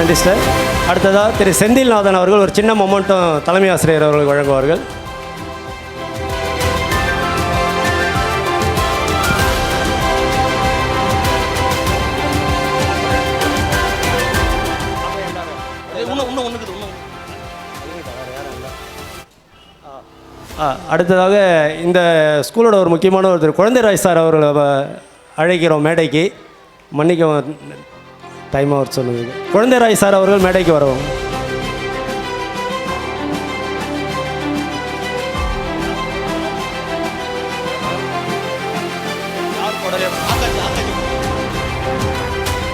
நன்றி சார். அடுத்ததாக திரு செந்தில்நாதன் அவர்கள் ஒரு சின்ன மொமெண்ட்டும் தலைமை ஆசிரியர் அவர்கள் வழங்குவார்கள். அடுத்ததாக இந்த ஸ்கூலோட ஒரு முக்கியமான ஒருத்தர் குழந்தைராஜ் சார் அவர்களை அழைக்கிறோம் மேடைக்கு. மன்னிக்க டைம் அவர் சொல்லுது. குழந்தைராஜ் சார் அவர்கள் மேடைக்கு வரவும்.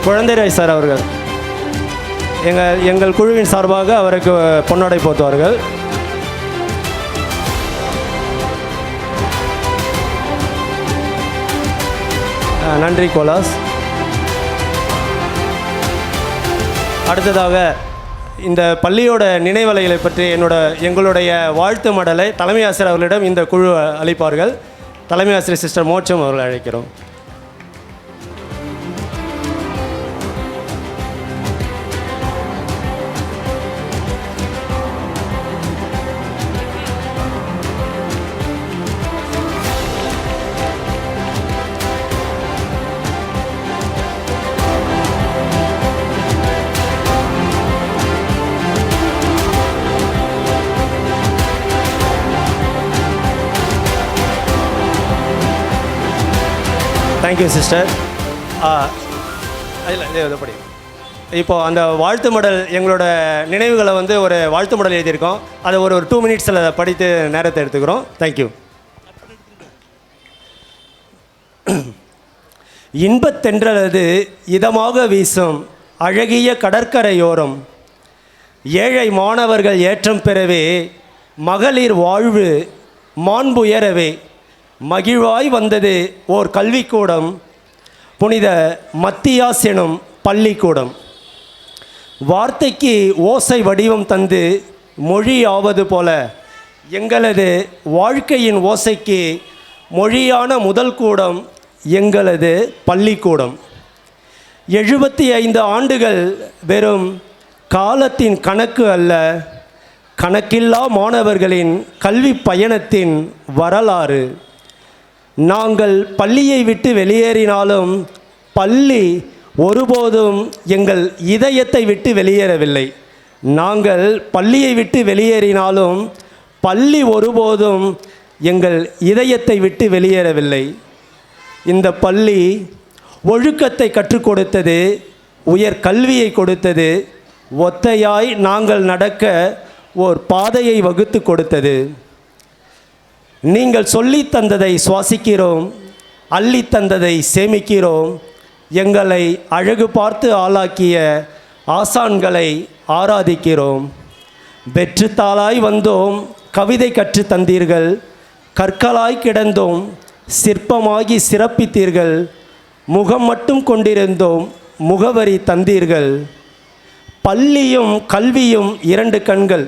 குழந்தைராஜ் சார் அவர்கள் எங்கள் குழுவின் சார்பாக அவருக்கு பொன்னாடை போத்துவார்கள். நன்றி கோலாஸ். அடுத்ததாக இந்த பள்ளியோட நினைவலைகளை பற்றி எங்களுடைய வாழ்த்து மடலை தலைமை ஆசிரியர் அவர்களிடம் இந்த குழு அளிப்பார்கள். தலைமை ஆசிரியர் சிஸ்டர் மோட்சம் அவர்களை அழைக்கிறோம். Thank you sister. இல்லைப்படி இப்போது அந்த வாழ்த்து மடல் எங்களோட நினைவுகளை ஒரு வாழ்த்து மடல் எழுதியிருக்கோம். அதை ஒரு 2 மினிட்ஸில் படித்து நேரத்தை எடுத்துக்கிறோம். தேங்க்யூ. இன்பத்தென்றலது இதமாக வீசும் அழகிய கடற்கரையோரம் ஏழை மாணவர்கள் ஏற்றம் பெறவே மகளிர் வாழ்வு மாண்புயரவே மகிழ்வாய் வந்தது ஓர் கல்விக்கூடம் புனித மத்தியாஸ் எனும் பள்ளிக்கூடம். வார்த்தைக்கு ஓசை வடிவம் தந்து மொழியாவது போல எங்களது வாழ்க்கையின் ஓசைக்கு மொழியான முதல் கூடம் எங்களது பள்ளிக்கூடம். 75 ஆண்டுகள் வெறும் காலத்தின் கணக்கு அல்ல, கணக்கில்லா மாணவர்களின் கல்வி பயணத்தின் வரலாறு. நாங்கள் பள்ளியை விட்டு வெளியேறினாலும் பள்ளி ஒருபோதும் எங்கள் இதயத்தை விட்டு வெளியேறவில்லை. நாங்கள் பள்ளியை விட்டு வெளியேறினாலும் பள்ளி ஒருபோதும் எங்கள் இதயத்தை விட்டு வெளியேறவில்லை. இந்த பள்ளி ஒழுக்கத்தை கற்றுக் கொடுத்தது, உயர் கல்வியை கொடுத்தது, ஒத்தையாய் நாங்கள் நடக்க ஓர் பாதையை வகுத்து கொடுத்தது. நீங்கள் சொல்லி தந்ததை சுவாசிக்கிறோம், அள்ளி தந்ததை சேமிக்கிறோம். எங்களை அழகு பார்த்து ஆளாக்கிய ஆசான்களை ஆராதிக்கிறோம். வெற்றுத்தாளாய் வந்தோம், கவிதை கற்று தந்தீர்கள். கற்களாய் கிடந்தோம், சிற்பமாகி சிறப்பித்தீர்கள். முகம் மட்டும் கொண்டிருந்தோம், முகவரி தந்தீர்கள். பள்ளியும் கல்வியும் 2 கண்கள்,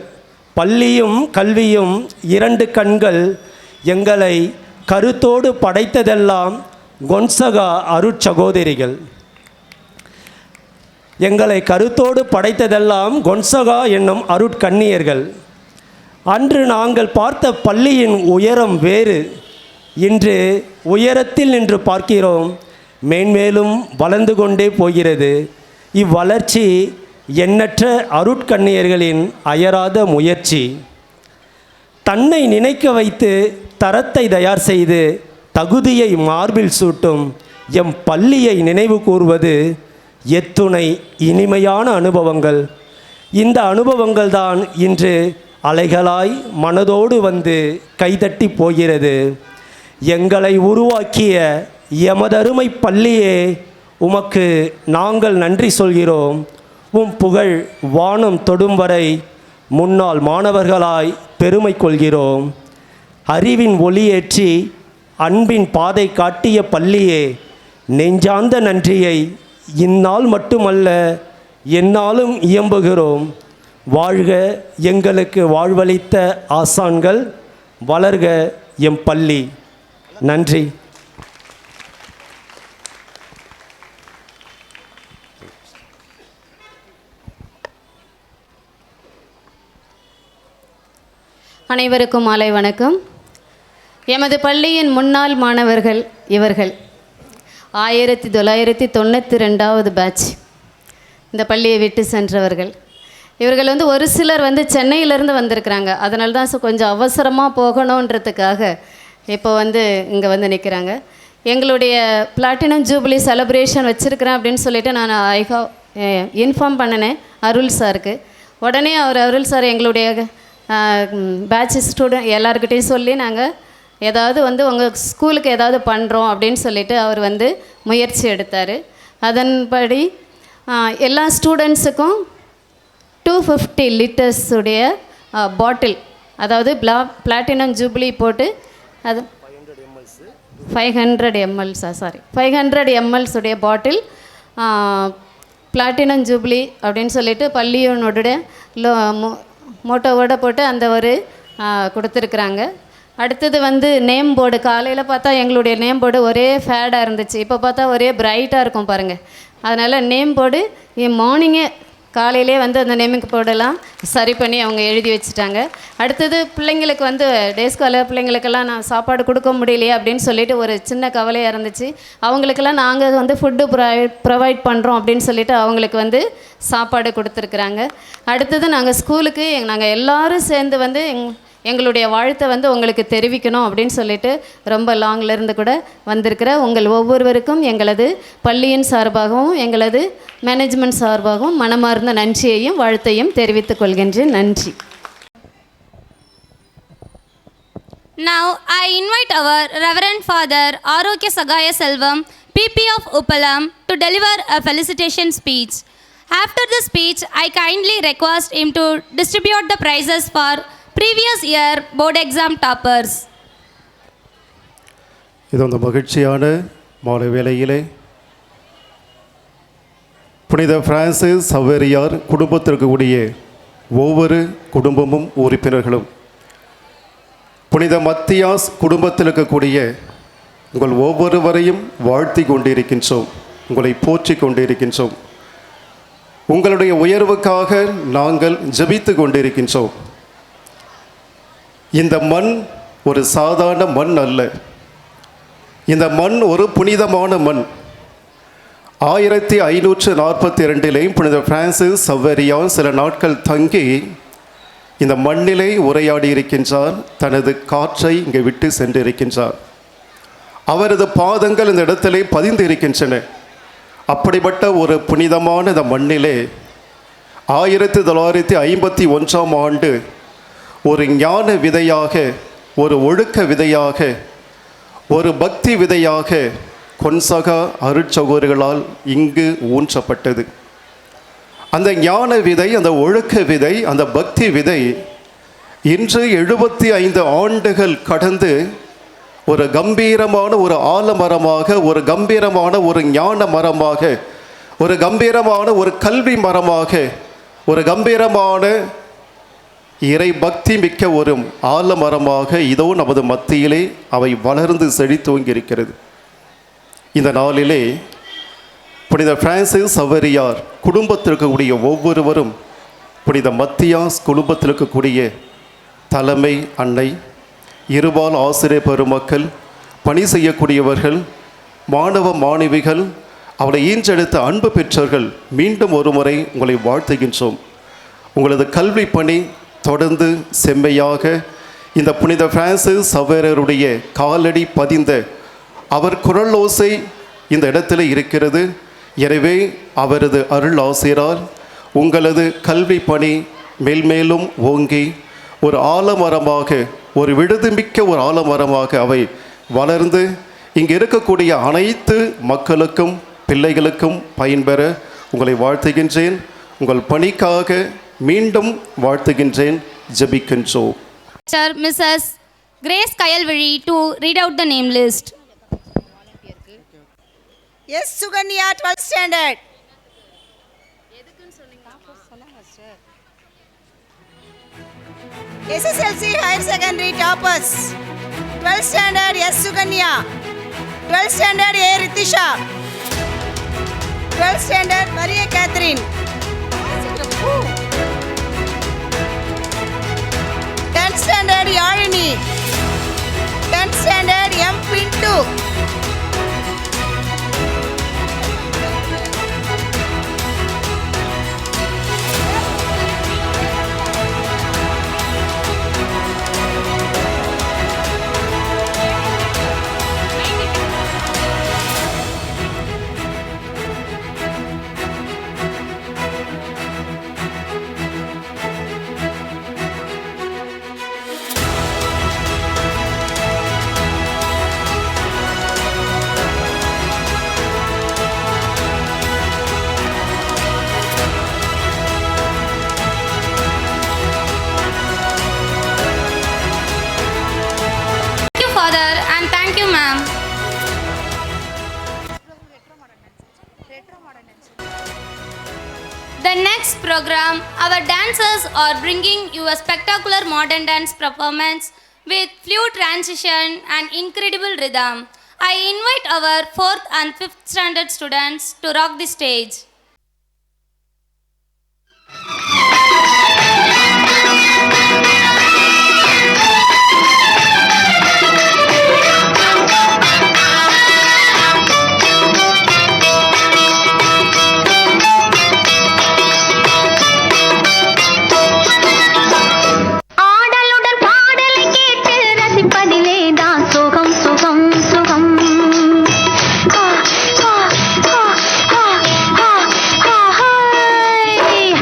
பள்ளியும் கல்வியும் 2 கண்கள். எங்களை கருத்தோடு படைத்ததெல்லாம் கொன்சகா அருட்சகோதரிகள். எங்களை கருத்தோடு படைத்ததெல்லாம் கொன்சகா என்னும் அருட்கண்ணியர்கள். அன்று நாங்கள் பார்த்த பள்ளியின் உயரம் வேறு. இன்று உயரத்தில் நின்று பார்க்கிறோம், மேன்மேலும் வளர்ந்து கொண்டே போகிறது. இவ்வளர்ச்சி எண்ணற்ற அருட்கண்ணியர்களின் அயராத முயற்சி. தன்னை நினைக்க வைத்து தரத்தை தயார் செய்து தகுதியை மார்பில் சூட்டும் எம் பள்ளியை நினைவு கூர்வது எத்துணை இனிமையான அனுபவங்கள். இந்த அனுபவங்கள் தான் இன்று அலைகளாய் மனதோடு வந்து கைதட்டி போகிறது. எங்களை உருவாக்கிய எமதருமை பள்ளியே, உமக்கு நாங்கள் நன்றி சொல்கிறோம். உம் புகழ் வானம் தொடும் வரை முன்னாள் மாணவர்களாய் பெருமை கொள்கிறோம். அறிவின் ஒளியேற்றி அன்பின் பாதை காட்டிய பள்ளியே, நெஞ்சார்ந்த நன்றியை இந்நாள் மட்டுமல்ல எந்நாளும் இயம்புகிறோம். வாழ்க எங்களுக்கு வாழ்வளித்த ஆசான்கள், வளர்க எம் பள்ளி. நன்றி. அனைவருக்கும் மாலை வணக்கம். எமது பள்ளியின் முன்னாள் மாணவர்கள் இவர்கள். 1992 பேட்ச் இந்த பள்ளியை விட்டு சென்றவர்கள். இவர்கள் ஒரு சிலர் சென்னையிலேருந்து வந்திருக்கிறாங்க. அதனால தான் கொஞ்சம் அவசரமாக போகணுன்றதுக்காக இப்போ இங்கே நிற்கிறாங்க. எங்களுடைய பிளாட்டினம் ஜூபிலி செலிப்ரேஷன் வச்சுருக்கிறேன் அப்படின்னு சொல்லிட்டு நான் இன்ஃபார்ம் பண்ணினேன் அருள் சாருக்கு. உடனே அருள் சார் எங்களுடைய பேட்ச் ஸ்டூடெண்ட் எல்லாருக்கிட்டையும் சொல்லி நாங்கள் ஏதாவது உங்கள் ஸ்கூலுக்கு ஏதாவது பண்ணுறோம் அப்படின்னு சொல்லிட்டு அவர் முயற்சி எடுத்தார். அதன்படி எல்லா ஸ்டூடெண்ட்ஸுக்கும் 250 லிட்டர்ஸுடைய பாட்டில், அதாவது பிளாட்டினம் ஜூப்ளி போட்டு அது 500 ml உடைய பாட்டில் பிளாட்டினம் ஜூப்ளி அப்படின்னு சொல்லிட்டு பள்ளியோனுடைய மோட்டோவோடு போட்டு அந்த கொடுத்துருக்குறாங்க. அடுத்தது நேம் போர்டு. காலையில் பார்த்தா எங்களுடைய நேம் போர்டு ஒரே ஃபேடாக இருந்துச்சு. இப்போ பார்த்தா ஒரே பிரைட்டாக இருக்கும் பாருங்கள். அதனால் நேம் போர்டு மார்னிங்கே காலையிலே அந்த நேமிங் போர்டெல்லாம் சரி பண்ணி அவங்க எழுதி வச்சுட்டாங்க. அடுத்தது பிள்ளைங்களுக்கு டே ஸ்காலர் பிள்ளைங்களுக்கெல்லாம் நான் சாப்பாடு கொடுக்க முடியலையே அப்படின்னு சொல்லிட்டு ஒரு சின்ன கவலையாக இருந்துச்சு. அவங்களுக்கெல்லாம் நாங்கள் ஃபுட்டு ப்ரொவைட் பண்ணுறோம் அப்படின்னு சொல்லிட்டு அவங்களுக்கு சாப்பாடு கொடுத்துருக்குறாங்க. அடுத்தது நாங்கள் ஸ்கூலுக்கு நாங்கள் எல்லோரும் சேர்ந்து எங்களுடைய வாழ்த்தை உங்களுக்கு தெரிவிக்கணும் அப்படின்னு சொல்லிட்டு ரொம்ப லாங்லேருந்து கூட வந்திருக்கிற உங்கள் ஒவ்வொருவருக்கும் எங்களது பள்ளியின் சார்பாகவும் எங்களது மேனேஜ்மெண்ட் சார்பாகவும் மனமார்ந்த நன்றியையும் வாழ்த்தையும் தெரிவித்துக் கொள்கின்றேன். நன்றி. Now I invite our Reverend Father Arokya Sagaya Selvam, PP of Uppalam, to deliver a felicitation speech. After the speech, I kindly request him to distribute the prizes for previous year board exam toppers. இது மகிழ்ச்சியான மாலை வேளையிலே புனித Francis Saveriyar குடும்பத்திற்கு உடைய ஒவ்வொரு குடும்பமும் உறுப்பினர்களும், புனித மத்தியாஸ் குடும்பத்தில் இருக்கக்கூடிய உங்கள் ஒவ்வொருவரையும் வாழ்த்தி கொண்டிருக்கின்றோம், உங்களை போற்றி கொண்டிருக்கின்றோம். உங்களுடைய உயர்வுக்காக நாங்கள் ஜெபித்து கொண்டிருக்கின்றோம். இந்த மண் ஒரு சாதாரண மண் அல்ல. இந்த மண் ஒரு புனிதமான மண். 1542 புனித பிரான்சிஸ் சவேரியார் சில நாட்கள் தங்கி இந்த மண்ணிலே உரையாடி இருக்கின்றார். தனது காற்றை இங்கே விட்டு சென்றிருக்கின்றார். அவரது பாதங்கள் இந்த இடத்திலே பதிந்து இருக்கின்றன. அப்படிப்பட்ட ஒரு புனிதமான இந்த மண்ணிலே 1951 ஆண்டு ஒரு ஞான விதையாக, ஒரு ஒழுக்க விதையாக, ஒரு பக்தி விதையாக கொன்சகா அருட்சகோதரிகளால் இங்கு ஊன்றப்பட்டது. அந்த ஞான விதை, அந்த ஒழுக்க விதை, அந்த பக்தி விதை இன்று 75 ஆண்டுகள் கடந்து ஒரு கம்பீரமான ஒரு ஆலமரமாக, ஒரு கம்பீரமான ஒரு ஞான மரமாக, ஒரு கம்பீரமான ஒரு கல்வி மரமாக, ஒரு கம்பீரமான இறை பக்தி மிக்க ஒரு ஆலமரமாக இதோ நமது மத்தியிலே அவை வளர்ந்து செழித்தோங்கி இருக்கிறது. இந்த நாளிலே புனித பிரான்சிஸ் சவேரியார் குடும்பத்திற்கக்கூடிய ஒவ்வொருவரும், புனித மத்தியாஸ் குடும்பத்தில் இருக்கக்கூடிய தலைமை அன்னை, இருபால் ஆசிரியர் பெருமக்கள், பணி செய்யக்கூடியவர்கள், மாணவ மாணவிகள், அவளை ஈன்றெடுத்த அன்பு பெற்றோர்கள், மீண்டும் ஒரு முறை உங்களை வாழ்த்துகின்றோம். உங்களது கல்வி பணி தொடர்ந்து செம்மையாக இந்த புனித பிரான்சிஸ் சவேரியாருடைய காலடி பதிந்த அவர் குரலோசை இந்த இடத்துல இருக்கிறது. எனவே அவரது அருள் ஆசிரால் உங்களது கல்வி பணி மேல்மேலும் ஓங்கி ஒரு ஆலமரமாக, ஒரு விடுதுமிக்க ஒரு ஆலமரமாக அவை வளர்ந்து இங்கே இருக்கக்கூடிய அனைத்து மக்களுக்கும் பிள்ளைகளுக்கும் பயன்பெற உங்களை வாழ்த்துகின்றேன். உங்கள் பணிக்காக மீண்டும் வாழ்த்துகின்றேன். ஜெபிக்கின்றோம். Sir, Mrs. Grace Kayalvizhi to read out the name list. Yes, Suganya 12th standard. SSLC higher secondary toppers. 12th standard S Suganya. 12th standard A Ritisha. 12th standard Maria Catherine. 10th standard Yalini. 10th standard M. Pintu. Thank you, Father, and thank you, ma'am. The next program, our dancers are bringing you a spectacular modern dance performance with fluid transition and incredible rhythm. I invite our 4th and 5th standard students to rock the stage. ஆடலுடன் பாடலை கேட்டு ரசிப்பதிலே தான் சுகம் சுகம் சுகம் ஆ, ஆ, ஆ, ஆ, ஆ, ஆ, hi.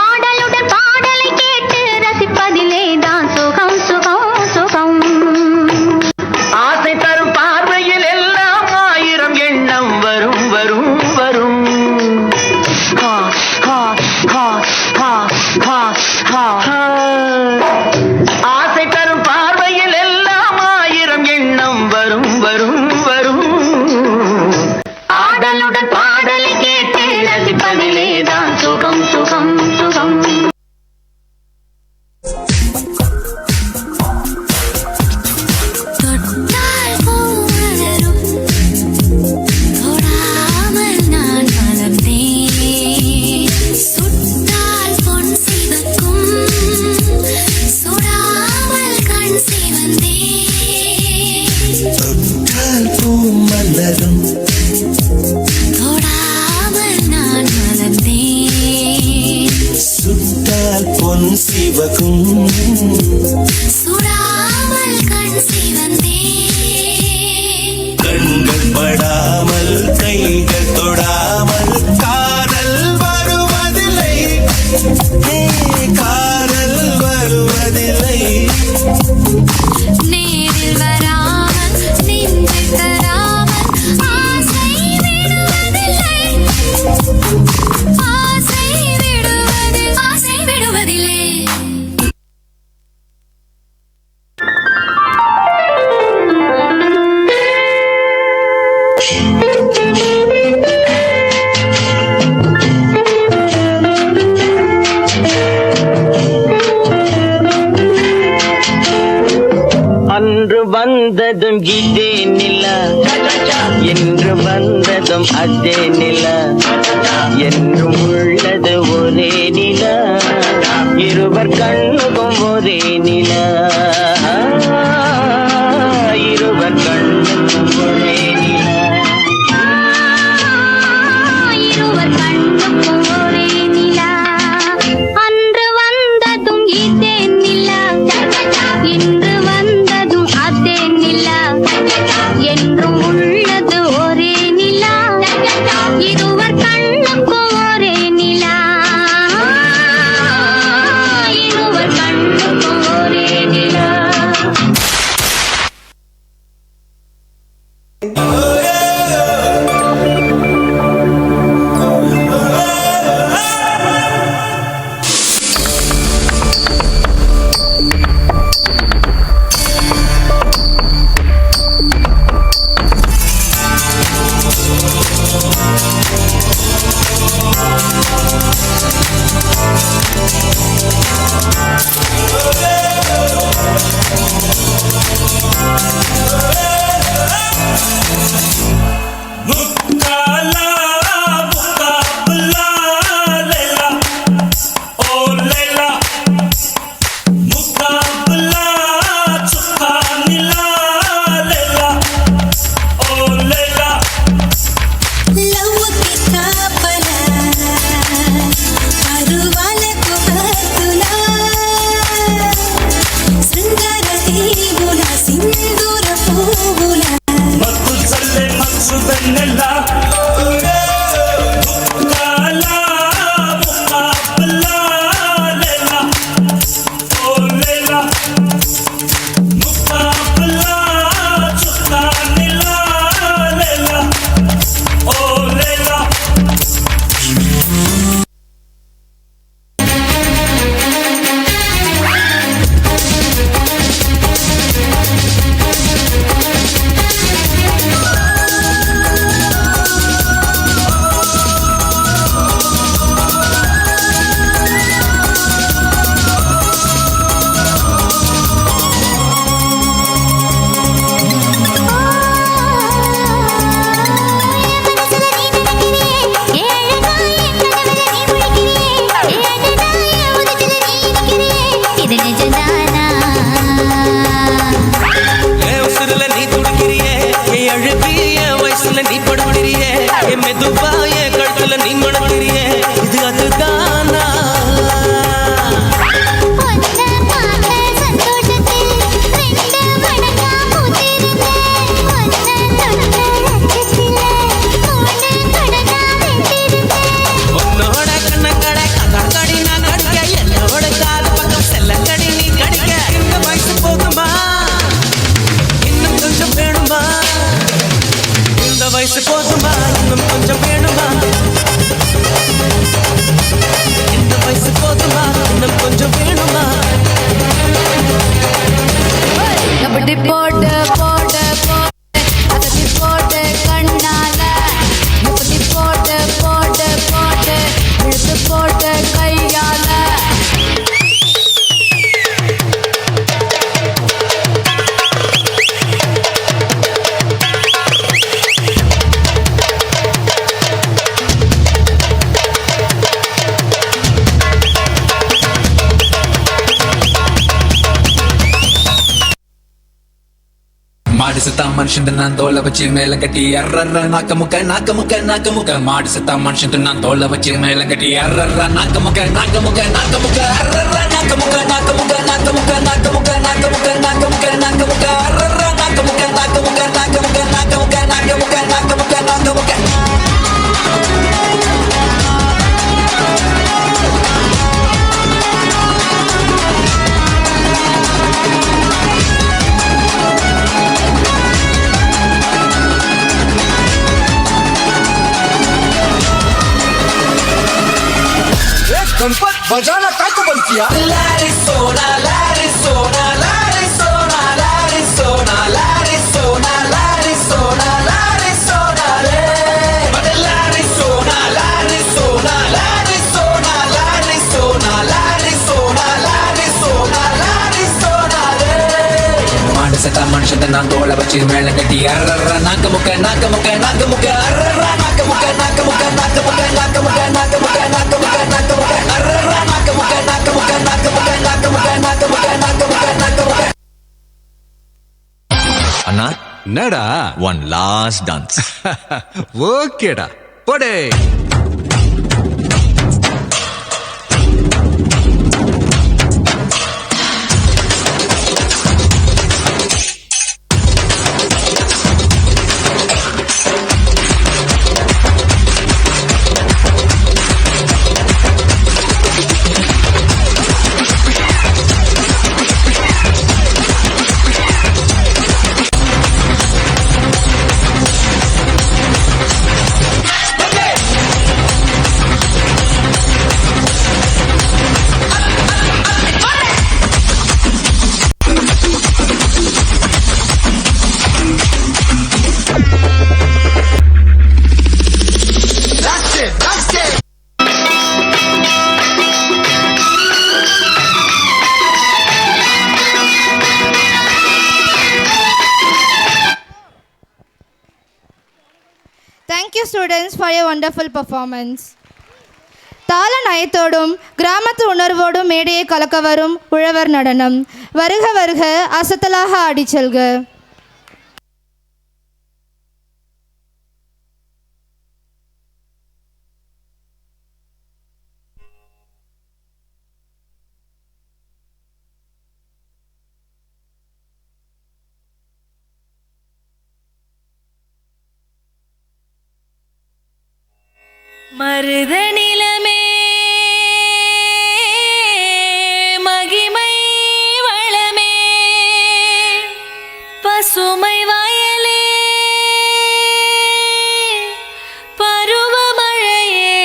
ஆடலுடன் பாடலை கேட்டு ரசிப்பதிலே தான் சுகம் சுகம் சுகம் ஆசை தரும் பார்வையில் எல்லாம் ஆயிரம் எண்ணம் வரும் வரும் வரும் ஹா, ஹா, ஹா, ஹா, ஹா, ஹா, ஹா. ஆசை தரும் பார்வையில் எல்லாம் ஆயிரம் எண்ணம் வரும் வரும் வரும் ஆடலுடன் பாடலை கேட்டு ரசிப்பதிலே தான் சுகம் சுகம் சுகம் தொட்டால் போனரும் தொடாமல் நான் வளர்ந்தேன் சுட்டால் பொன் சிவக்கும் சுடாமல் கண் சிவந்தேன் தொட்டால் பூ மலரும் தொடாமல் நான் வளர்ந்தேன் சுட்டால் பொன் சிவக்கும் சுடாமல் கண் சிவந்தேன் கண்கள் படாமல் கைகள் தொடாமல் காதல் வருவதில்லை காதல் வருவதில்லை நேரில் வராமல் நின்று தராமல் ஆசை விடுவதில்லை ஆசை விடுவதில்லை அன்று வந்ததும் இதே நிலா என்று வந்ததும் அதே நிலா என்றும் உள்ளது ஒரே நிலா இருவர் கண்ணுக்கும் ஒரே நிலா இருவர் கண்ணுக்கும் ஒரே நிலா இருவர் கண்ணுக்கும் ஒரே நிலா அன்று வந்ததும் இதே நிலா இன்று வந்ததும் அதே நிலா என்றும் உள்ளது ஒரே நிலா இருவர் கண்ணுக்கும் ஒரே நிலா இருவர் கண்ணுக்கும் ஒரே ரூபா என் கழுத்துல நீ மணக்கிறியே இது அதுதானா உன்னோட கண்ணங்கடை கதாக்கடி நான் கடிக்க என்னோட காது பக்கம் செல்லக்கடி நீ கடிக்க இந்த வயசு போதுமா இன்னும் கொஞ்சம் வேணுமா இந்த வயசு போதுமா இன்னும் கொஞ்சம் வேணுமா இந்த வயசு போதுமா இன்னும் கொஞ்சம் வேணுமா அப்படி போட்டு போட்டு போட்டு அதட்டி போட்டு கண்ணால இப்படி போட்டு போட்டு போட்டு இழுத்து போட்டு கையால மாடு செத்தா மனுஷன் நான் தோலை வச்சு மேல கட்டி அர்ற நாக்க முக்க மாடு செத்தா மனுஷன் நான் தோலை வச்சு மேல கட்டி அர்ற நாக்க முக்க அர்ற நாக்க முக்க அர்ற நாக்க முக்க बजाना का तो बंद किया L'arizona, l'Arizona, l'Arizona, l'Arizona, l'Arizona, l'Arizona, l'Arizona, l'Arizona, l'Arizona, l'Arizona, l'Arizona, l'Arizona, l'Arizona, l'Arizona, மாடு செத்தா மனுஷன் நான் தோலை வச்சு மேல கட்டி அர்ற நாக்க முக்க அர்ற நாக்க முக்க அர்ற நாக்க முக்க அர்ற நாக்க முக்க அண்ணா என்னடா ஒன் லாஸ்ட் டான்ஸ் ஓகேடா போடே Thank you students for your wonderful performance. தாள நயத்தோடும் கிராமத்து உணர்வோடும் மேடையை கலக்க வரும் உழவர் நடனம். வருக வருக அசத்தலாக ஆடிச் செல்க. மருத நிலமே மகிமை வளமே பசுமை வயலே பருவமழையே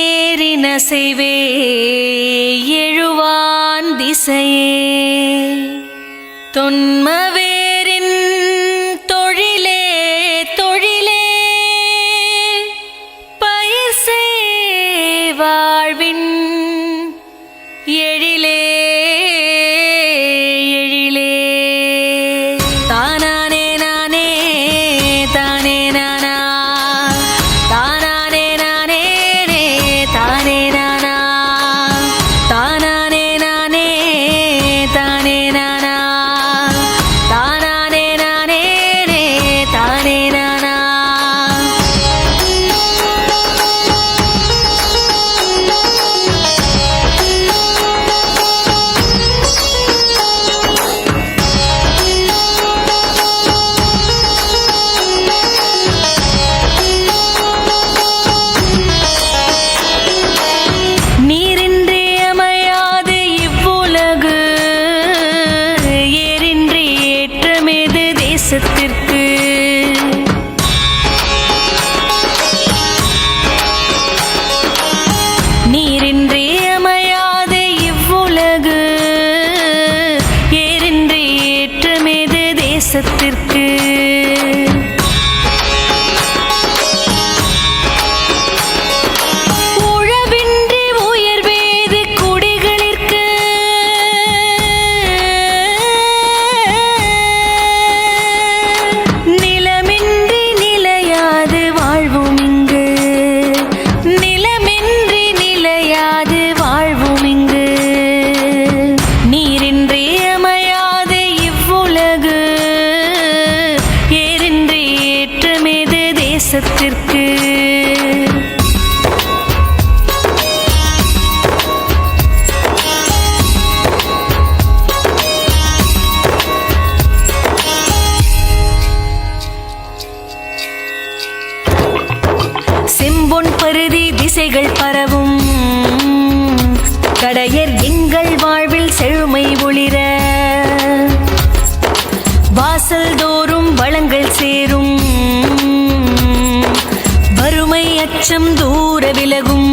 ஏறின செய்வே எழுவான் திசையே தொன்மவேரின் தொழிலே தொழிலே பயிர் செய் வாழ்வின் எழிலே எழிலே தானானே நானே தானே நானா தானானே நானே தானே நானா தானானே நானே தானே நானா தேசத்திற்கு. உழவின்றி உயர்வேது குடிகளிற்கு. நிலமின்றி நிலையாது வாழ்வும் இங்கு. நிலமின்றி நிலையாது வாழ்வும் இங்கு. நீரின்றி அமையாது இவ்வுலகு. ஏரின்றி ஏற்றமேது தேசத்திற்கு. செம்பொன் பருதி திசைகள் பரவும். கடையர் எங்கள் வாழ்வில் செழுமை ஒளிர. வாசல் தோறும் வளங்கள் சேரும். வறுமை அச்சம் தூர விலகும்.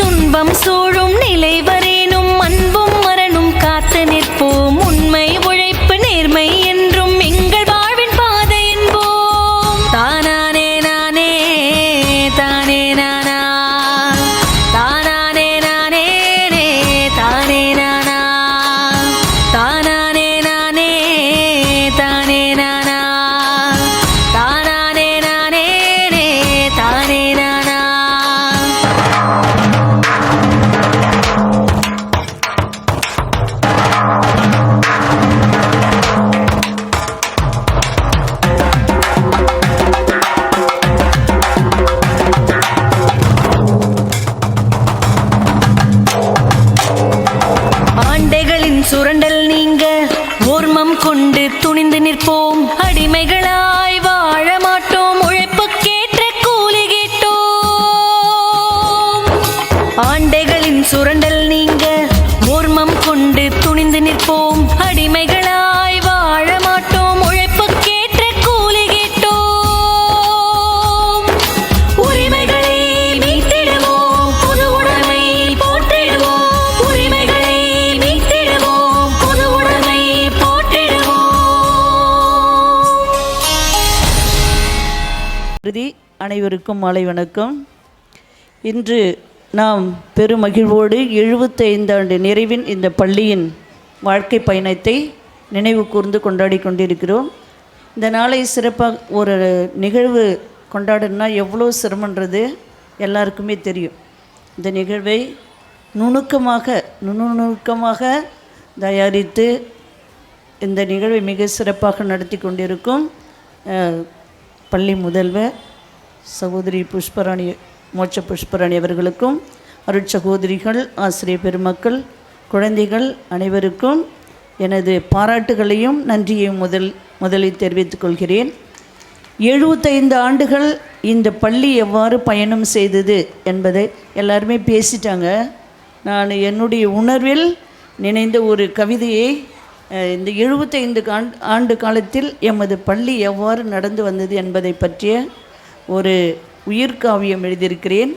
துன்பம் சூழும் நிலை வரேனும் அன்பும் மரணும் காத்து நிற்போம். உண்மை உழைப்பு நேர்மை என்றும் எங்கள் வாழ்வின் பாதை என்போம். தானானே நானே தானே நானா. தானானே நானே தானே நானா. தானானே நானே தானே நானா. தானானே நானே தானே நானா. ஆண்டைகளின் சுரண்டல் நீங்க ஓர்மம் கொண்டு துணிந்து நிற்போம். அடிமைகளாய் வாழ மாட்டோம். உழைப்புக்கேற்ற கூலி கேட்டோம். ஆண்டைகளின் சுரண்டல் நீங்க ஓர்மம் கொண்டு துணிந்து நிற்போம். அடிமைகளாய் வாழ மாட்டோம். உழைப்புக்கேற்ற கூலி கேட்டோம். உரிமைகளை மீட்டிடுவோம். பொது உடைமை போற்றிடுவோம். உரிமைகளை மீட்டிடுவோம். பொது உடைமை போற்றிடுவோம். அனைவருக்கும் மாலை வணக்கம். இன்று நாம் பெருமகிழ்வோடு 75 ஆண்டு நிறைவின் இந்த பள்ளியின் வாழ்க்கை பயணத்தை நினைவு கூர்ந்து கொண்டாடி கொண்டிருக்கிறோம். இந்த நாளை சிறப்பாக ஒரு நிகழ்வு கொண்டாடணும்னா எவ்வளோ சிரமன்றது எல்லாருக்குமே தெரியும். இந்த நிகழ்வை நுணுக்கமாக தயாரித்து இந்த நிகழ்வை மிக சிறப்பாக நடத்தி கொண்டிருக்கும் பள்ளி முதல்வர் சகோதரி புஷ்பராணி மோட்ச புஷ்பராணி அவர்களுக்கும், அருட்சகோதரிகள், ஆசிரியர் பெருமக்கள், குழந்தைகள் அனைவருக்கும் எனது பாராட்டுகளையும் நன்றியையும் முதலில் தெரிவித்துக் கொள்கிறேன். 75 ஆண்டுகள் இந்த பள்ளி எவ்வாறு பயணம் செய்தது என்பதை எல்லாருமே பேசிட்டாங்க. நான் என்னுடைய உணர்வில் நினைந்த ஒரு கவிதையை இந்த 75 ஆண்டு காலத்தில் எமது பள்ளி எவ்வாறு நடந்து வந்தது என்பதை பற்றிய ஒரு உயிர்காவியம் எழுதியிருக்கிறேன்.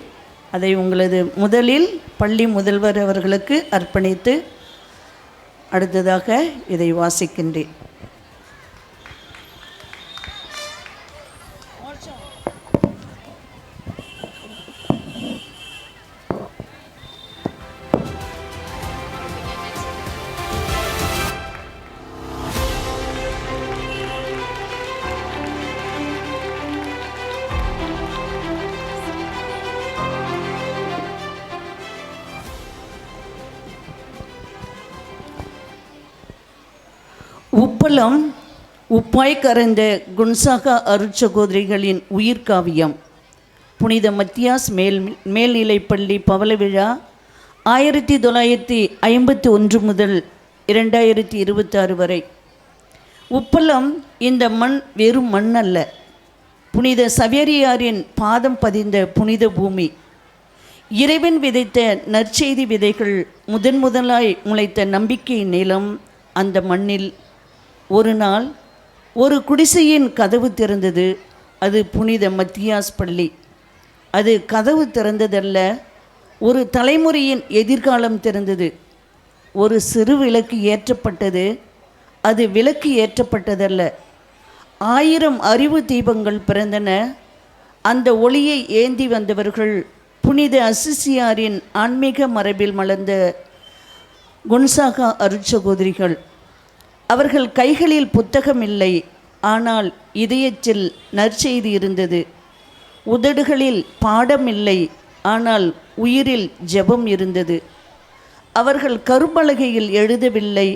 அதை உங்களது முதலில் பள்ளி முதல்வர் அவர்களுக்கு அர்ப்பணித்து அடுத்ததாக இதை வாசிக்கின்றேன். உப்பளம் உப்பாய் கரைந்த குன்சாகா அருட்சகோதரிகளின் உயிர்காவியம். புனித மத்தியாஸ் மேல்நிலைப்பள்ளி பவள விழா 1951 முதல் 2026 வரை. உப்பளம் இந்த மண் வெறும் மண் அல்ல, புனித சவேரியாரின் பாதம் பதிந்த புனித பூமி. இறைவன் விதைத்த நற்செய்தி விதைகள் முதலாய் முளைத்த நம்பிக்கை நிலம். அந்த மண்ணில் ஒரு நாள் ஒரு குடிசையின் கதவு திறந்தது. அது புனித மத்தியாஸ் பள்ளி. அது கதவு திறந்ததல்ல, ஒரு தலைமுறையின் எதிர்காலம் திறந்தது. ஒரு சிறு விளக்கு ஏற்றப்பட்டது. அது விளக்கு ஏற்றப்பட்டதல்ல. 1000 அறிவு தீபங்கள் பிறந்தன. அந்த ஒளியை ஏந்தி வந்தவர்கள் புனித அசிசியாரின் ஆன்மீக மரபில் மலர்ந்த கொன்சாகா அருட்சகோதரிகள். அவர்கள் கைகளில் புத்தகம் இல்லை, ஆனால் இதயத்தில் நற்செய்தி இருந்தது. உதடுகளில் பாடம் இல்லை, ஆனால் உயிரில் ஜெபம் இருந்தது. அவர்கள் கரும்பலகையில் எழுதவில்லை,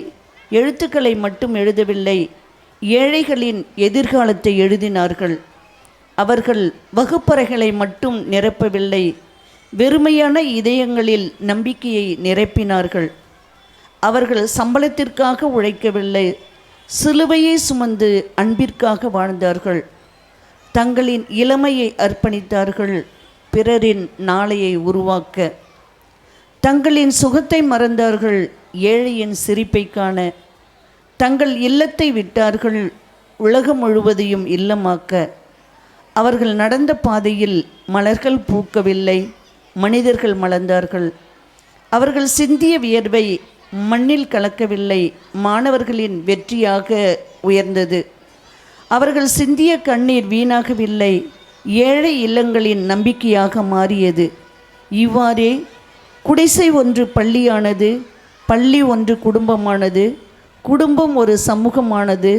எழுத்துக்களை மட்டும் எழுதவில்லை, ஏழைகளின் எதிர்காலத்தை எழுதினார்கள். அவர்கள் வகுப்பறைகளை மட்டும் நிரப்பவில்லை, வெறுமையான இதயங்களில் நம்பிக்கையை நிரப்பினார்கள். அவர்கள் சம்பளத்திற்காக உழைக்கவில்லை, சிலுவையை சுமந்து அன்பிற்காக வாழ்ந்தார்கள். தங்களின் இளமையை அர்ப்பணித்தார்கள் பிறரின் நாளையை உருவாக்க. தங்களின் சுகத்தை மறந்தார்கள் ஏழையின் சிரிப்பை காண. தங்கள் இல்லத்தை விட்டார்கள் உலகம் முழுவதையும் இல்லமாக்க. அவர்கள் நடந்த பாதையில் மலர்கள் பூக்கவில்லை, மனிதர்கள் மலர்ந்தார்கள். அவர்கள் சிந்திய வியர்வை மண்ணில் கலக்கவில்லை, மாணவர்களின் வெற்றியாக உயர்ந்தது. அவர்கள் சிந்திய கண்ணீர் வீணாகவில்லை, ஏழை இல்லங்களின் நம்பிக்கையாக மாறியது. இவ்வாறே குடிசை ஒன்று பள்ளியானது, பள்ளி ஒன்று குடும்பமானது, குடும்பம் ஒரு சமூகமானது,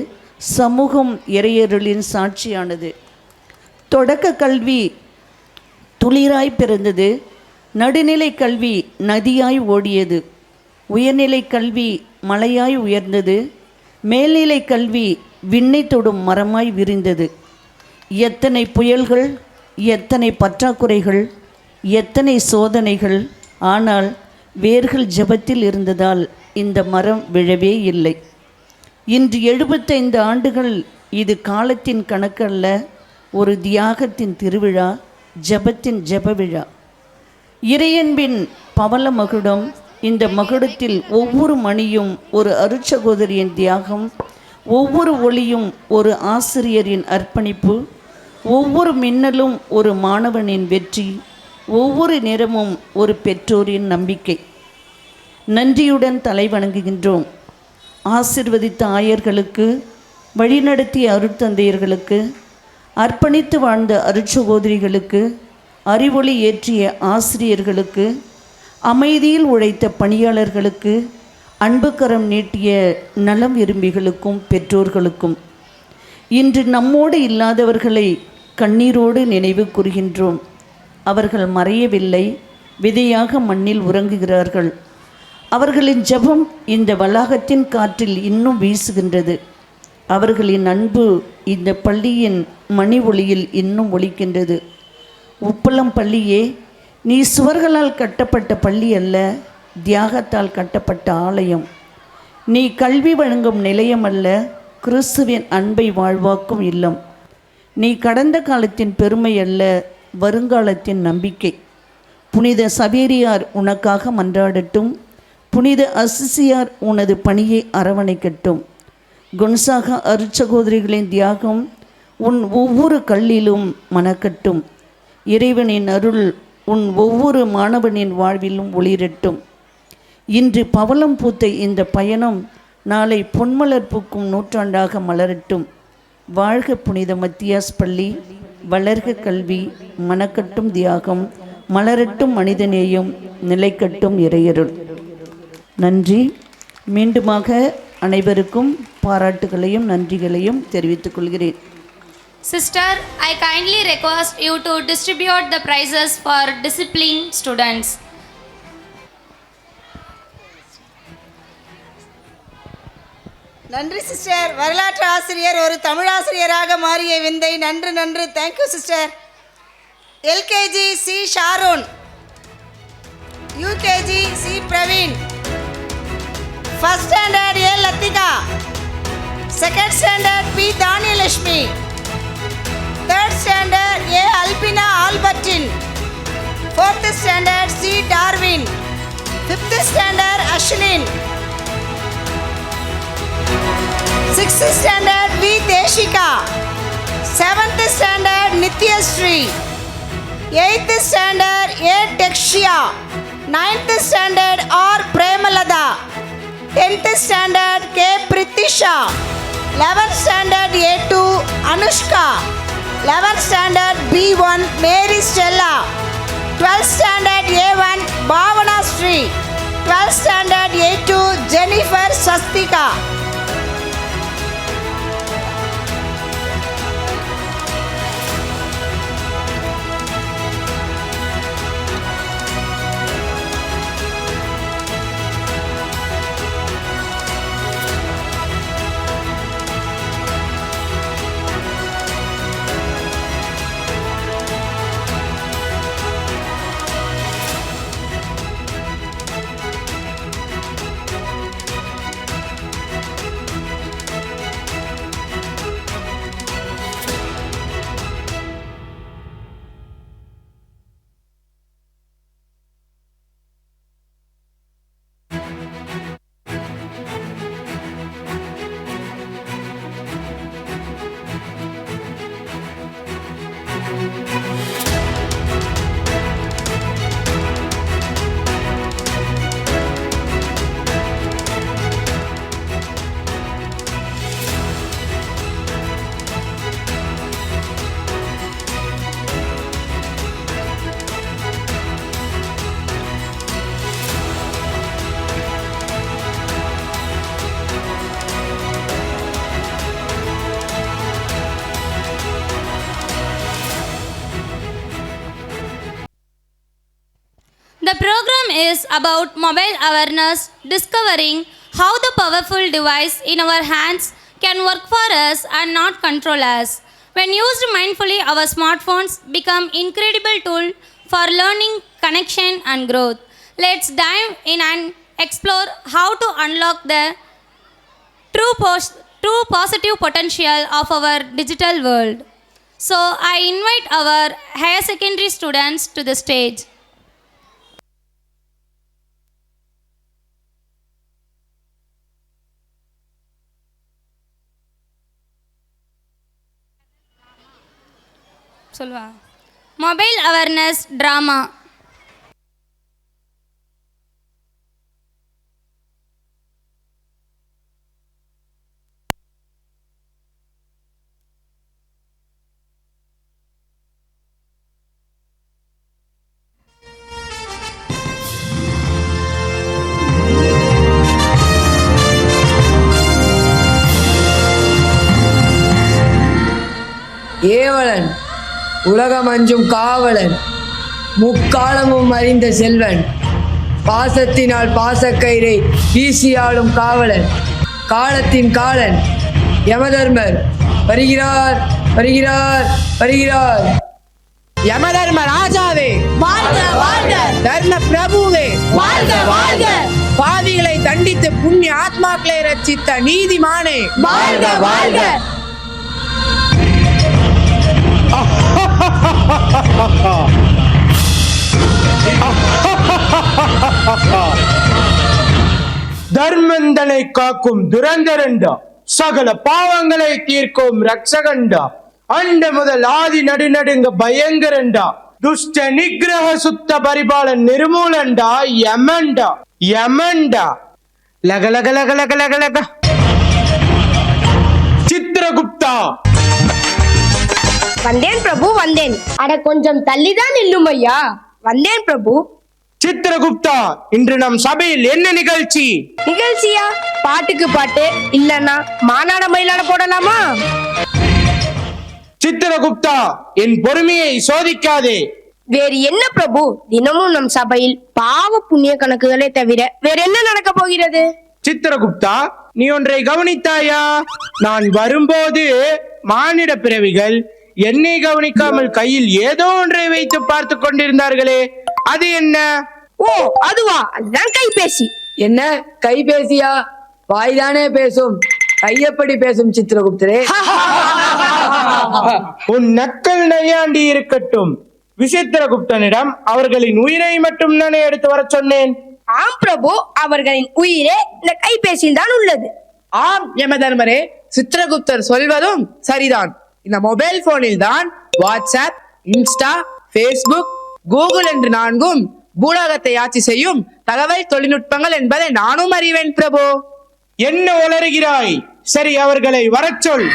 சமூகம் இறையருளின் சாட்சியானது. தொடக்க கல்வி துளிராய் பிறந்தது, நடுநிலை கல்வி நதியாய் ஓடியது, உயர்நிலை கல்வி மலையாய் உயர்ந்தது, மேல்நிலை கல்வி விண்ணை தொடும் மரமாய் விரிந்தது. எத்தனை புயல்கள், எத்தனை பற்றாக்குறைகள், எத்தனை சோதனைகள், ஆனால் வேர்கள் ஜெபத்தில் இருந்ததால் இந்த மரம் விழவே இல்லை. இன்று 75 ஆண்டுகள் இது காலத்தின் கணக்கல்ல, ஒரு தியாகத்தின் திருவிழா, ஜெபத்தின் ஜெப விழா. இறையன்பின் பவள மகுடம். இந்த மகுடத்தில் ஒவ்வொரு மணியும் ஒரு அருட்சகோதரியின் தியாகம், ஒவ்வொரு ஒளியும் ஒரு ஆசிரியரின் அர்ப்பணிப்பு, ஒவ்வொரு மின்னலும் ஒரு மாணவனின் வெற்றி, ஒவ்வொரு நிறமும் ஒரு பெற்றோரின் நம்பிக்கை. நன்றியுடன் தலை வணங்குகின்றோம். ஆசிர்வதித்த ஆயர்களுக்கு, வழிநடத்திய அருட்தந்தையர்களுக்கு, அர்ப்பணித்து வாழ்ந்த அருட்சகோதரிகளுக்கு, அறிவொளி ஏற்றிய ஆசிரியர்களுக்கு, அமைதியில் உழைத்த பணியாளர்களுக்கு, அன்புக்கரம் நீட்டிய நலம் விரும்பிகளுக்கும் பெற்றோர்களுக்கும். இன்று நம்மோடு இல்லாதவர்களை கண்ணீரோடு நினைவு கூறுகின்றோம். அவர்கள் மறையவில்லை, விதையாக மண்ணில் உறங்குகிறார்கள். அவர்களின் ஜெபம் இந்த வளாகத்தின் காற்றில் இன்னும் வீசுகின்றது. அவர்களின் அன்பு இந்த பள்ளியின் மணி ஒளியில் இன்னும் ஒலிக்கின்றது. உப்பளம் பள்ளியே, நீ சுவர்களால் கட்டப்பட்ட பள்ளி அல்ல, தியாகத்தால் கட்டப்பட்ட ஆலயம். நீ கல்வி வழங்கும் நிலையம் அல்ல, கிறிஸ்துவின் அன்பை வாழ்வாக்கும் இல்லம். நீ கடந்த காலத்தின் பெருமை அல்ல, வருங்காலத்தின் நம்பிக்கை. புனித சவேரியார் உனக்காக மன்றாடட்டும், புனித அசிசியார் உனது பணியை அரவணைக்கட்டும். கொன்சாகா அருட்சகோதரிகளின் தியாகம் உன் ஒவ்வொரு கல்லிலும் மணக்கட்டும். இறைவனின் அருள் உன் ஒவ்வொரு மாணவனின் வாழ்விலும் ஒளிரட்டும். இன்று பவளம் பூத்த இந்த பயணம் நாளை பொன்மலர் பூக்கும் நூற்றாண்டாக மலரட்டும். வாழ்க புனித மத்தியாஸ் பள்ளி, வளர்க கல்வி, மணக்கட்டும் தியாகம், மலரட்டும் மனிதநேயம், நிலைக்கட்டும் இறையருள். நன்றி. மீண்டுமாக அனைவருக்கும் பாராட்டுகளையும் நன்றிகளையும் தெரிவித்துக் கொள்கிறேன். Sister, I kindly request you to distribute the prizes for disciplined students. நன்றி சிஸ்டர். வரலாற்று ஆசிரியர் ஒரு தமிழாசிரியராக மாறிய விந்தை. நன்று நன்று. Thank you sister. LKG C Sharon, UKG C Praveen, first standard A Lathika, second standard B Dhaniyalakshmi, third standard A Albina Albertin, fourth standard C Darwin, fifth standard Ashlin, sixth standard V Deshika, seventh standard Nithyasri, eighth standard A Dekshiya, ninth standard R Premalatha, 10th standard K. Pritisha, 11th standard A2 Anushka, 11th standard B1 Mary Stella, 12th standard A1 Bhavana Sri, 12th standard A2 Jennifer Sastika. The program is about mobile awareness, discovering how the powerful device in our hands can work for us and not control us. When used mindfully, our smartphones become incredible tool for learning, connection and growth. Let's dive in and explore how to unlock the true positive potential of our digital world. So I invite our higher secondary students to the stage. Mobile awareness drama. ஏவலன் உலகம் அஞ்சும் காவலன் முக்காலமும் அறிந்த செல்வன் பாசத்தினால் பாசக்கயிறை வீசியாளும் காவலன் காலத்தின் காலன் யமதர்மர் வருகிறார் வருகிறார் வருகிறார். யமதர்ம ராஜாவே வாழ்க வாழ்க, தர்ம பிரபுவே வாழ்க வாழ்க, பாவிகளை தண்டித்து புண்ணிய ஆத்மாக்களை ரட்சித்த நீதிமானே வாழ்க வாழ்க. தர்மந்தனை காக்கும் துரந்தரண்டா, சகல பாவங்களை தீர்க்கும் ரக்ஷகண்டா, அண்ட முதல் ஆதி நடுநடுங்க பயங்கரண்டா, துஷ்ட நிகிரக சுத்த பரிபாலன் நிர்மூலண்டா யமண்டா யமண்டா. லக லக லக லக லக லக. சித்திரகுப்தா. வந்தேன் பிரபு வந்தேன். அட கொஞ்சம் தள்ளிதான் நில்லும் ஐயா. வந்தேன் பிரபு. சித்திரகுப்தா, இன்று நம் சபையில் என்ன நிகழ்ச்சி? நிகழ்ச்சியா? பாட்டுக்கு பாட்டு இல்லன்னா மாநாட மயிலாட போடலாமா? சித்திரகுப்தா, என் பொறுமையை சோதிக்காதே. வேறு என்ன பிரபு, தினமும் நம் சபையில் பாவ புண்ணிய கணக்குகளை தவிர வேற என்ன நடக்க போகிறது? சித்திரகுப்தா, நீ ஒன்றை கவனித்தாயா? நான் வரும்போது மானிட பிறவிகள் என்னை கவனிக்காமல் கையில் ஏதோ ஒன்றை வைத்து பார்த்து கொண்டிருந்தார்களே, அது என்ன? ஓ அதுவா, அதுதான் கைபேசி. என்ன கைபேசியா? வாய்தானே பேசும், கையப்படி பேசும் சித்திரகுப்தரே. உன் நக்கல் நையாண்டி இருக்கட்டும். விசித்திரகுப்தனிடம் அவர்களின் உயிரை மட்டும் நானே எடுத்து வர சொன்னேன். ஆம் பிரபு, அவர்களின் உயிரே இந்த கைபேசியில் தான் உள்ளது. ஆம் யமதர்மரே, சித்திரகுப்தர் சொல்வதும் சரிதான். இந்த மொபைல் போனில் தான் வாட்ஸ்அப், இன்ஸ்டா, ஃபேஸ்புக், கூகுள் என்று 4ம் பூலோகத்தை ஆட்சி செய்யும் தகவல் தொழில்நுட்பங்கள் என்பதை நானும் அறிவேன் பிரபு. என்ன உளறுகிறாய்? சரி, அவர்களை வரச் சொல்.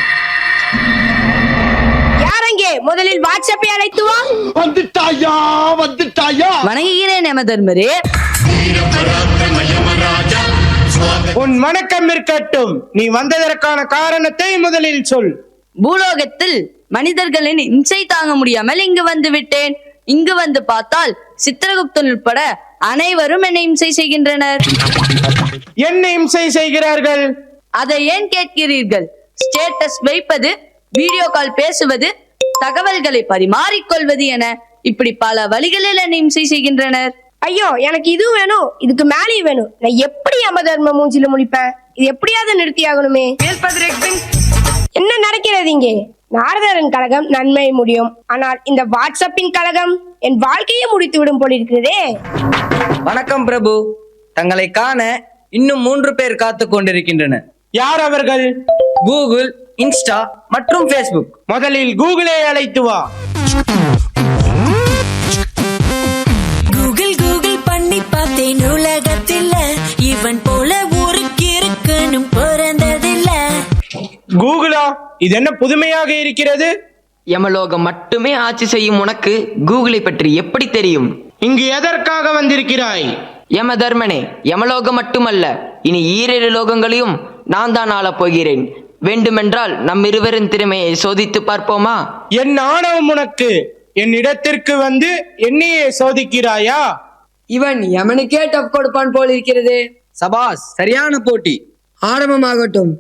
யாரங்கே? முதலில் வாட்ஸ்அப்பை அழைத்து வா. வந்துட்டாயா வந்துட்டாயா? வணங்குகிறேன் யமதர்மரே. உன் வணக்கம் இருக்கட்டும். நீ வந்ததற்கான காரணத்தை முதலில் சொல். பூலோகத்தில் மனிதர்களின் இம்சை தாங்க முடியாமல் இங்கு வந்து விட்டேன். இங்கு வந்து பார்த்தால் சித்திரகுப்தன் உட்பட அனைவரும் என்னை இம்சை செய்கின்றனர். என்ன இம்சை செய்கிறார்கள்? அதை ஏன் கேட்கிறீர்கள்? ஸ்டேட்டஸ் வைப்பது, வீடியோ கால் பேசுவது, தகவல்களை பரிமாறிக்கொள்வது என இப்படி பல வழிகளில் என்னை இம்சை செய்கின்றனர். ஐயோ, எனக்கு இது வேணும், இதுக்கு மேலேயும் வேணும். நான் எப்படி யமதர்ம மூஞ்சில முடிப்பேன்? இது எப்படியாவது நிறுத்தியாகணுமே. என்ன நடக்கிறது இங்கே? நாரதரின் கழகம் நன்மை முடியும், ஆனால் இந்த வாட்ஸ்அப்பின் கழகம் என் வாழ்க்கையை முடித்து விடும் போலிருக்கிறதே. வணக்கம் பிரபு. தங்களை காண இன்னும் 3 பேர் காத்து கொண்டிருக்கின்றனர். யார் அவர்கள்? கூகுள், இன்ஸ்டா மற்றும் ஃபேஸ்புக். முதலில் கூகுளை அழைத்து வா. கூகுள் கூகுள் பண்ணி பார்த்தேன், உலகத்தில் இவன் போல ஊருக்கு இருக்கணும் பிறந்ததில்ல. கூகுளா? இது என்ன புதுமையாக இருக்கிறது? யமலோகம் மட்டுமே ஆட்சி செய்யும் உனக்கு கூகுளை பற்றி எப்படி தெரியும்? இங்கு எதற்காக வந்திருக்கிறாய்? யமதர்மனே, யமலோகம் மட்டுமல்ல, இனி 7 லோகங்களையும் நான் தான் ஆளப் போகிறேன். வேண்டுமென்றால் நம் இருவரின் திறமையை சோதித்து பார்ப்போமா? என் ஆணவம் உனக்கு. என் இடத்திற்கு வந்து என்னையே சோதிக்கிறாயா? இவன் யமனுக்கே டப் கொடுப்பான் போல் இருக்கிறது. சபாஸ், சரியான போட்டி. ஆரம்பமாகட்டும்.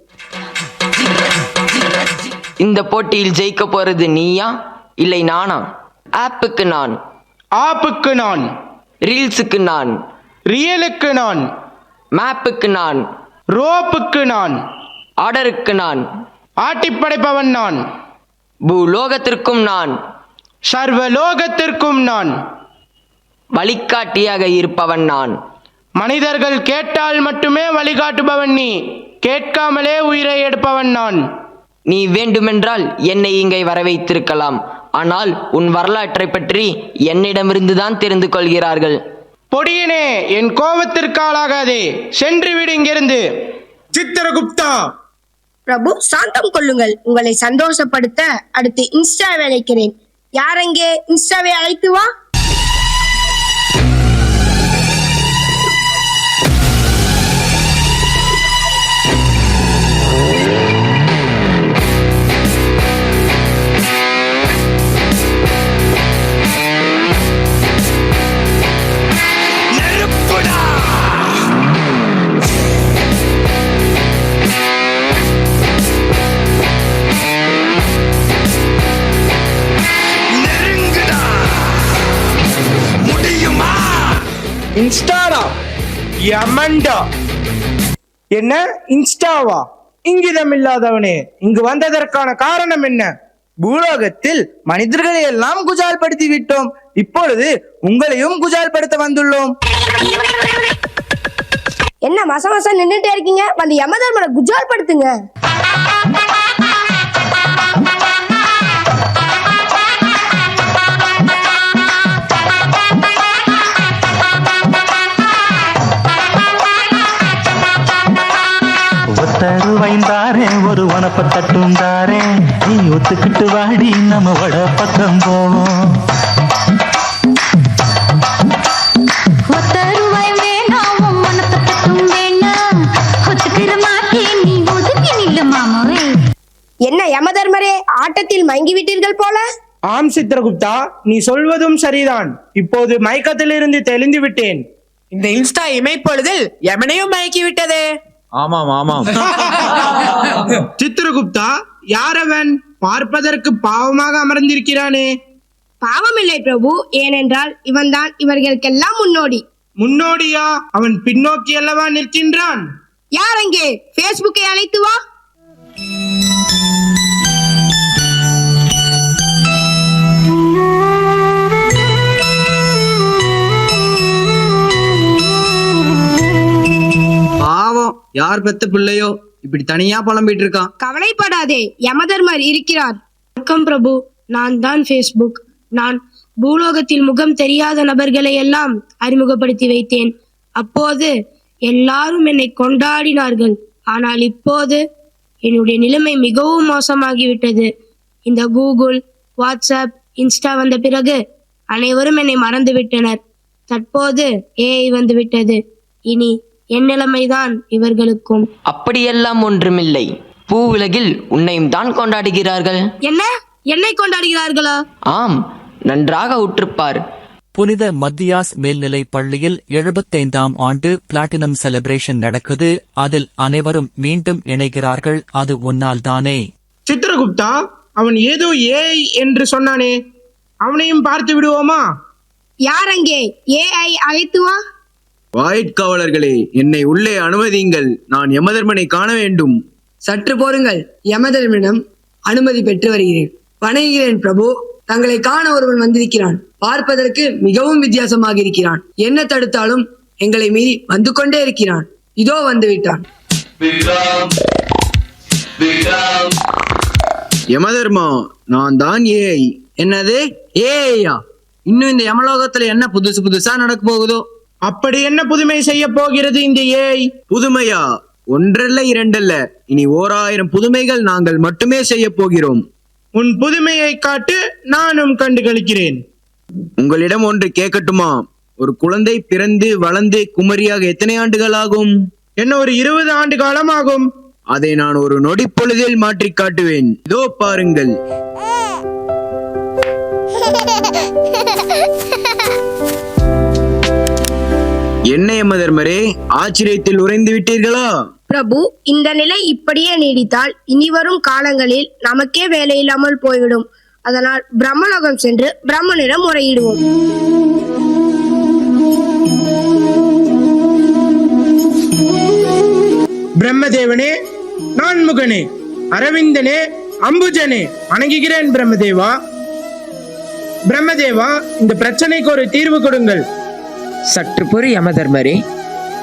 இந்த போட்டியில் ஜெயிக்க போறது நீயா இல்லை நானா? ஆப்புக்கு நான், ஆப்புக்கு நான், ரீல்ஸுக்கு நான், ரியலுக்கு நான், மேப்புக்கு நான், ரோப்புக்கு நான், ஆர்டருக்கு நான், ஆட்டிப்படைப்பவன் நான், பூலோகத்திற்கும் நான், சர்வலோகத்திற்கும் நான், வழிகாட்டியாக இருப்பவன் நான். மனிதர்கள் கேட்டால் மட்டுமே வழிகாட்டுபவன் நீ. கேட்காமலே உயிரை எடுப்பவன் நான். நீ வேண்டுமென்றால் என்னை இங்கே வர வைத்திருக்கலாம், ஆனால் உன் வரலாற்றை பற்றி என்னிடமிருந்துதான் தெரிந்து கொள்கிறார்கள். பொடியனே, என் கோபத்திற்கு ஆளாகாதே. சென்று விடு இங்கிருந்து. சித்திரகுப்தா. பிரபு, சாந்தம் கொள்ளுங்கள். உங்களை சந்தோஷப்படுத்த அடுத்து இன்ஸ்டாவை அழைக்கிறேன். யாரங்கே? இன்ஸ்டாவை அழைத்து வா. இன்ஸ்டாரா? யமண்டா. என்ன இன்ஸ்டாவா? இங்கிதம் இல்லாதவனே, இங்கு வந்ததற்கான காரணம் என்ன? பூலோகத்தில் மனிதர்களை எல்லாம் குஜால் படுத்தி விட்டோம். இப்பொழுது உங்களையும் குஜால் படுத்த வந்துள்ளோம். என்ன மசமசம் நின்னுட்டே இருக்கீங்க? வந்து யமதர்மனை குஜால் படுத்துங்க. தருவைந்தாரே ஒரு வனப்ப தட்டுந்தாரே, நீ ஒத்துக்கிட்டு வாடி நம்ம வட பக்கம் போவோம். ஒத்தருவாய் வேணாம், மனப்ப தட்டும் வேணாம், ஒத்துக்கிற மாட்டே நீ ஒதுங்கி நில்லு மாமாவே. என்ன யமதர்மரே, ஆட்டத்தில் மயங்கி விட்டீர்கள் போல? ஆம் சித்திரகுப்தா, நீ சொல்வதும் சரிதான். இப்போது மயக்கத்திலிருந்து தெளிந்து விட்டேன். இந்த இன்ஸ்டா இமைப்பொழுதில் யமனையும் மயக்கி விட்டதே. ஆமாம் ஆமாம். சித்திரகுப்தா, யாரவன்? பார்ப்பதற்கு பாவமாக அமர்ந்திருக்கிறானே. பாவமில்லை பிரபு, ஏனென்றால் இவன்தான் இவர்களுக்கெல்லாம் முன்னோடி. முன்னோடியா? அவன் பின்னோக்கி அல்லவா நிற்கின்றான். யாரங்கே? பேஸ்புக்கை அழைத்து வா. பாவம், யார் பெத்த பிள்ளையோ இப்படி தனியா புலம்பிட்டு இருக்கான். கவலைப்படாதே, யமதர்மர் இருக்கிறார். வணக்கம் பிரபு, நான் தான் ஃபேஸ்புக். நான் பூலோகத்தில் முகம் தெரியாத நபர்களை எல்லாம் அறிமுகப்படுத்தி வைத்தேன். அப்போது எல்லாரும் என்னை கொண்டாடினார்கள். ஆனால் இப்போது என்னுடைய நிலைமை மிகவும் மோசமாகிவிட்டது. இந்த கூகுள், வாட்ஸ்அப், இன்ஸ்டா வந்த பிறகு அனைவரும் என்னை மறந்து விட்டனர். தற்போது ஏஐ வந்து விட்டது. இனி என் நிலைமைதான் இவர்களுக்கும். அப்படியெல்லாம் ஒன்றுமில்லை. பூவுலகில் உன்னையும் தான் கொண்டாடுகிறார்கள். என்ன, என்னை கொண்டாடுகிறார்களா? ஆம், நன்றாக உற்றுப்பார். புனித மத்தியாஸ் மேல்நிலைப் பள்ளியில் 75ஆம் ஆண்டு பிளாட்டினம் செலிப்ரேஷன் நடக்குது. அதில் அனைவரும் மீண்டும் இணைகிறார்கள். அது உன்னால் தானே. சித்திரகுப்தா, அவன் ஏதோ ஏஐ என்று சொன்னானே, அவனையும் பார்த்து விடுவோமா? யார் அங்கே? ஏஐ அழைத்து வா. வாயிற்காவலர்களே, என்னை உள்ளே அனுமதியுங்கள். நான் யமதர்மனை காண வேண்டும். சற்று போருங்கள், யமதர்மனிடம் அனுமதி பெற்று வருகிறேன். வணங்குகிறேன் பிரபு. தங்களை காண ஒருவன் வந்திருக்கிறான். பார்ப்பதற்கு மிகவும் வித்தியாசமாக இருக்கிறான். என்ன தடுத்தாலும் எங்களை மீறி வந்து கொண்டே இருக்கிறான். இதோ வந்து விட்டான். யமதர்மா, நான் தான் ஏஐ. என்னது ஏஐயா? இன்னும் இந்த யமலோகத்துல என்ன புதுசு புதுசா நடக்க போகுதோ? அப்படி என்ன புதுமை செய்ய போகிறது இந்த ஏஐ? புதுமையா? ஒன்றல்ல இரண்டல்ல, இனி 1000 புதுமைகள் நாங்கள் மட்டுமே செய்ய போகிறோம். உன் புதுமையை காட்டு, நானும் கண்டு கழிக்கிறேன். உங்களிடம் ஒன்று கேட்கட்டுமா? ஒரு குழந்தை பிறந்து வளர்ந்து குமரியாக எத்தனை ஆண்டுகள் ஆகும்? என்ன, ஒரு 20 ஆண்டு காலம் ஆகும். அதை நான் ஒரு நொடி பொழுதில் மாற்றி காட்டுவேன். இதோ பாருங்கள். என்ன யமதர்மரே, ஆச்சரியத்தில் உறைந்து விட்டீர்களா? பிரபு, இந்த நிலை இப்படியே நீடித்தால் இனி வரும் காலங்களில் நமக்கே வேலை இல்லாமல் போய்விடும். அதனால் பிரம்மலோகம் சென்று பிரம்மனிடம் முறையிடுவோம். பிரம்மதேவனே, நான்முகனே, அரவிந்தனே, அம்புஜனே, வணங்குகிறேன் பிரம்மதேவா. பிரம்மதேவா, இந்த பிரச்சனைக்கு ஒரு தீர்வு கொடுங்கள். சற்று பொறு யமதர்மரே,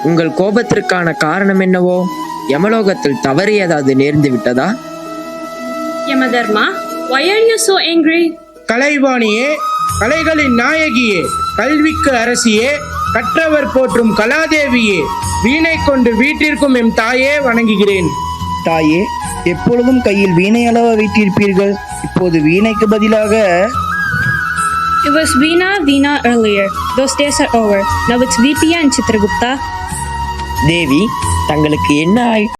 உங்கள் கோபத்திற்கான காரணம் என்னவோ? யமலோகத்தில் தவறு ஏதாவது நேர்ந்து விட்டதா? Yamadharma, why are you so angry? கலைவாணியே, கலைகளின் நாயகியே, கல்விக்கு அரசியே, கற்றவர் போற்றும் கலாதேவியே, வீணை கொண்டு வீட்டிற்கும் எம் தாயே வணங்குகிறேன். தாயே, எப்பொழுதும் கையில் வீணை அளவா வைத்திருப்பீர்கள். இப்போது வீணைக்கு பதிலாக It was Veena earlier. Those days are over. Now it's VP and Chitragupta. தேவி, தங்களுக்கு என்ன